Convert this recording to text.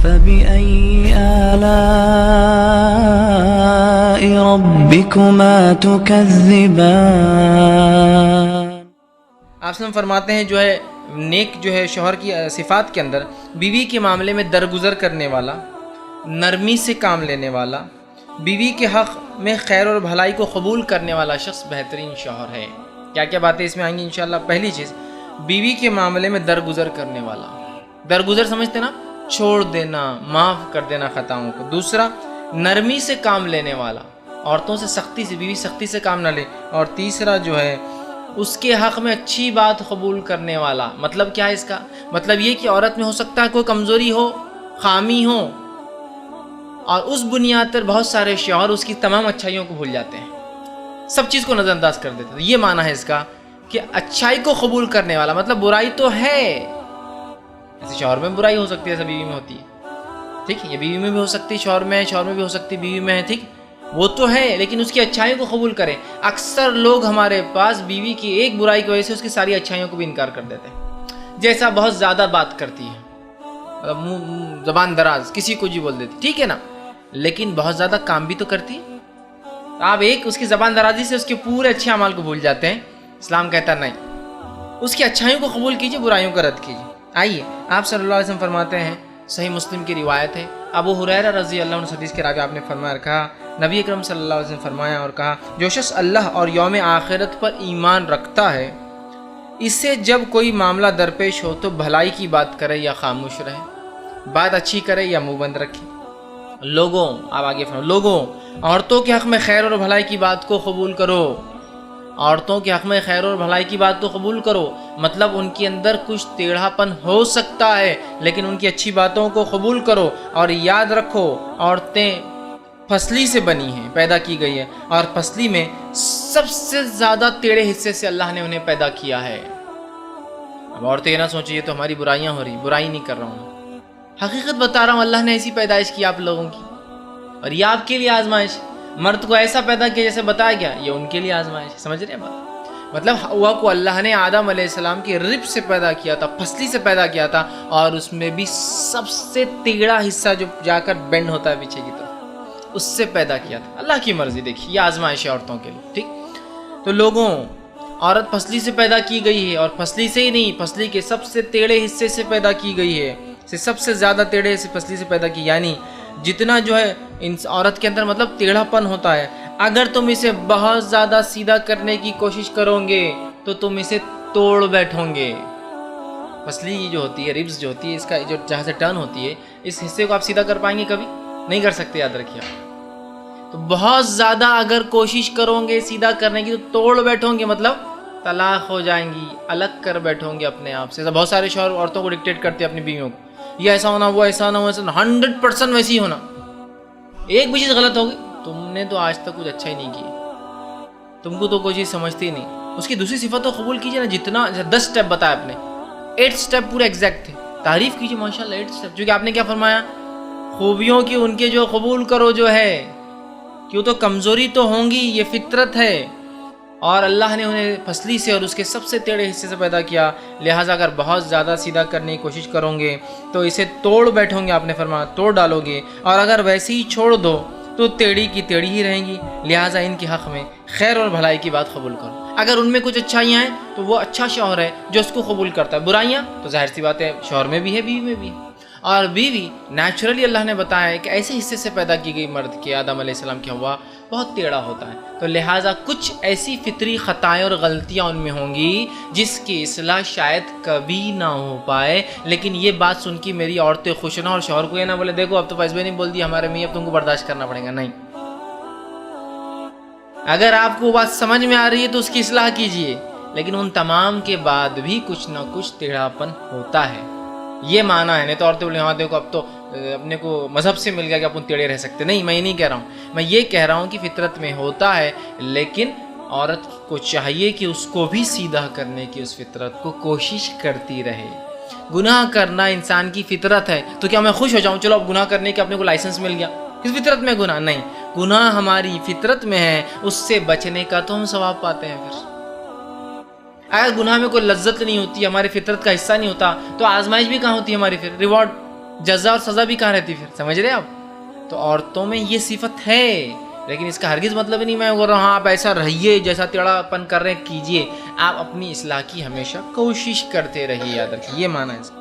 فبأي آلاء ربكما تكذبان۔ آپ سے فرماتے ہیں جو ہے نیک جو ہے شوہر کی صفات کے اندر بیوی کے معاملے میں درگزر کرنے والا، نرمی سے کام لینے والا، بیوی کے حق میں خیر اور بھلائی کو قبول کرنے والا شخص بہترین شوہر ہے۔ کیا کیا باتیں اس میں آئیں گی انشاءاللہ؟ پہلی چیز، بیوی کے معاملے میں درگزر کرنے والا۔ درگزر سمجھتے نا؟ چھوڑ دینا، معاف کر دینا خطاؤں کو۔ دوسرا، نرمی سے کام لینے والا، عورتوں سے سختی سے، بیوی سختی سے کام نہ لے۔ اور تیسرا جو ہے اس کے حق میں اچھی بات قبول کرنے والا۔ مطلب کیا ہے اس کا؟ مطلب یہ کہ عورت میں ہو سکتا ہے کوئی کمزوری ہو، خامی ہو، اور اس بنیاد پر بہت سارے شوہر اس کی تمام اچھائیوں کو بھول جاتے ہیں، سب چیز کو نظر انداز کر دیتے ہیں۔ یہ معنی ہے اس کا کہ اچھائی کو قبول کرنے والا، مطلب برائی تو ہے، ایسے شوہر میں برائی ہو سکتی ہے، ایسے بیوی میں ہوتی ہے، ٹھیک ہے؟ یہ بیوی میں بھی ہو سکتی ہے، شوہر میں ہے، شوہر میں بھی ہو سکتی ہے، بیوی میں ہے، ٹھیک، وہ تو ہے، لیکن اس کی اچھائیوں کو قبول کریں۔ اکثر لوگ ہمارے پاس بیوی کی ایک برائی کی وجہ سے اس کی ساری اچھائیوں کو بھی انکار کر دیتے ہیں، جیسا بہت زیادہ بات کرتی ہے، مطلب زبان دراز، کسی کو جی بول دیتی، ٹھیک ہے نا، لیکن بہت زیادہ کام بھی تو کرتی ہے۔ آپ ایک اس کی زبان درازی سے اس کے پورے اچھے اعمال کو بھول جاتے ہیں۔ اسلام کہتا نہیں، اس کی اچھائیوں کو قبول کیجئے، برائیوں کو رد کیجئے۔ آئیے، آپ صلی اللہ علیہ وسلم فرماتے ہیں، صحیح مسلم کی روایت ہے، ابو ہریرہ رضی اللہ عنہ حدیث کے راوی، آپ نے فرمایا اور کہا، نبی اکرم صلی اللہ علیہ وسلم فرمایا اور کہا، جو شخص اللہ اور یوم آخرت پر ایمان رکھتا ہے، اسے جب کوئی معاملہ درپیش ہو تو بھلائی کی بات کرے یا خاموش رہے، بات اچھی کرے یا منہ بند رکھے۔ لوگوں، آپ آگے فرمائیں، لوگوں، عورتوں کے حق میں خیر اور بھلائی کی بات کو قبول کرو، عورتوں کے حق میں خیر اور بھلائی کی بات کو قبول کرو، مطلب ان کے اندر کچھ ٹیڑھا پن ہو سکتا ہے، لیکن ان کی اچھی باتوں کو قبول کرو، اور یاد رکھو عورتیں پھسلی سے بنی ہیں، پیدا کی گئی ہے، اور پھسلی میں سب سے زیادہ ٹیڑھے حصے سے اللہ نے انہیں پیدا کیا ہے۔ اب عورتیں یہ نہ سوچیں یہ تو ہماری برائیاں ہو رہی، برائی نہیں کر رہا ہوں، حقیقت بتا رہا ہوں، اللہ نے ایسی پیدائش کی آپ لوگوں کی، اور یہ آپ کے لیے آزمائش۔ مرد کو ایسا پیدا کیا جیسے بتایا گیا، یہ ان کے لیے آزمائش، سمجھ رہے ہیں بات؟ مطلب ہوا کو اللہ نے آدم علیہ السلام کی رب سے پیدا کیا تھا، پھسلی سے پیدا کیا تھا، اور اس میں بھی سب سے ٹیڑھا حصہ جو جا کر بینڈ ہوتا ہے پیچھے کی طرف، اس سے پیدا کیا تھا۔ اللہ کی مرضی، دیکھیے یہ آزمائش ہے عورتوں کے لیے، ٹھیک؟ تو لوگوں، عورت پھسلی سے پیدا کی گئی ہے، اور پھسلی سے ہی نہیں، پھسلی کے سب سے ٹیڑھے حصے سے پیدا کی گئی ہے، سب سے زیادہ ٹیڑھے سے پھسلی سے پیدا کی، یعنی جتنا جو ہے عورت کے اندر مطلب ٹیڑھا پن ہوتا ہے، اگر تم اسے بہت زیادہ سیدھا کرنے کی کوشش کرو گے تو تم اسے توڑ بیٹھو گے۔ پھسلی جو ہوتی ہے، ریبز جو ہوتی ہے، اس کا جو جہاں سے ٹرن ہوتی ہے، اس حصے کو آپ سیدھا کر پائیں گے؟ کبھی نہیں کر سکتے، یاد رکھیے۔ تو بہت زیادہ اگر کوشش کرو گے سیدھا کرنے کی تو توڑ بیٹھو گے، مطلب طلاق ہو جائیں گی، الگ کر بیٹھو گے اپنے آپ سے۔ بہت سارے شوہر عورتوں کو ڈکٹیٹ کرتے ہیں اپنی بیویوں کو، یہ ایسا ہونا، وہ ایسا ہونا، وہ ایسا ہونا، 100% ویسی ہونا۔ ایک بھی چیز غلط ہوگی، تم نے تو آج تک کچھ اچھا ہی نہیں کیا، تم کو تو کوئی چیز سمجھتی ہی نہیں۔ اس کی دوسری صفت کو قبول کیجئے نا، جتنا 10 سٹیپ بتایا آپ نے، 8 سٹیپ پورے ایگزیکٹ تھے، تعریف کیجئے ماشاءاللہ 8 سٹیپ، کیونکہ آپ نے کیا فرمایا؟ خوبیوں کی ان کے جو قبول کرو جو ہے، کیوں تو کمزوری تو ہوں گی، یہ فطرت ہے، اور اللہ نے انہیں پھسلی سے اور اس کے سب سے ٹیڑھے حصے سے پیدا کیا، لہٰذا اگر بہت زیادہ سیدھا کرنے کی کوشش کرو گے تو اسے توڑ بیٹھو گے، آپ نے فرمایا توڑ ڈالو گے، اور اگر ویسے ہی چھوڑ دو تو ٹیڑھی کی ٹیڑھی ہی رہیں گی، لہٰذا ان کے حق میں خیر اور بھلائی کی بات قبول کرو۔ اگر ان میں کچھ اچھائیاں ہیں تو وہ اچھا شوہر ہے جو اس کو قبول کرتا ہے، برائیاں تو ظاہر سی بات ہے شوہر میں بھی ہے، بیوی میں بھی ہے، اور بیوی نیچرلی اللہ نے بتایا ہے کہ ایسے حصے سے پیدا کی گئی مرد کے، آدم علیہ السلام کی ہوا بہت ٹیڑھا ہوتا ہے، تو لہٰذا کچھ ایسی فطری خطائیں اور غلطیاں ان میں ہوں گی جس کی اصلاح شاید کبھی نہ ہو پائے، لیکن یہ بات سن کے میری عورتیں خوش نہ، اور شوہر کو یہ نہ بولے دیکھو اب تو فیض بھائی نے بول دی ہمارے میاں، اب تم کو برداشت کرنا پڑے گا، نہیں۔ اگر آپ کو بات سمجھ میں آ رہی ہے تو اس کی اصلاح کیجئے، لیکن ان تمام کے بعد بھی کچھ نہ کچھ ٹیڑھا پن ہوتا ہے، یہ معنی ہے۔ نہیں تو عورتیں بولیں ہاں دیکھو اب تو اپنے کو مذہب سے مل گیا کہ اپن ٹیڑھے رہ سکتے، نہیں، میں یہ نہیں کہہ رہا ہوں، میں یہ کہہ رہا ہوں کہ فطرت میں ہوتا ہے، لیکن عورت کو چاہیے کہ اس کو بھی سیدھا کرنے کی اس فطرت کو کوشش کرتی رہے۔ گناہ کرنا انسان کی فطرت ہے، تو کیا میں خوش ہو جاؤں چلو اب گناہ کرنے کے اپنے کو لائسنس مل گیا، کس فطرت میں گناہ نہیں، گناہ ہماری فطرت میں ہے، اس سے بچنے کا تو ہم ثواب پاتے ہیں۔ پھر اگر گناہ میں کوئی لذت نہیں ہوتی، ہماری فطرت کا حصہ نہیں ہوتا، تو آزمائش بھی کہاں ہوتی ہے ہماری؟ پھر ریوارڈ جزا اور سزا بھی کہاں رہتی پھر؟ سمجھ رہے آپ؟ تو عورتوں میں یہ صفت ہے، لیکن اس کا ہرگز مطلب نہیں میں بول رہا ہوں ہاں آپ ایسا رہیے جیسا ٹیڑھا پن کر رہے ہیں کیجئے، آپ اپنی اصلاح کی ہمیشہ کوشش کرتے رہیے، یاد رکھیے یہ معنی ہے اس کا۔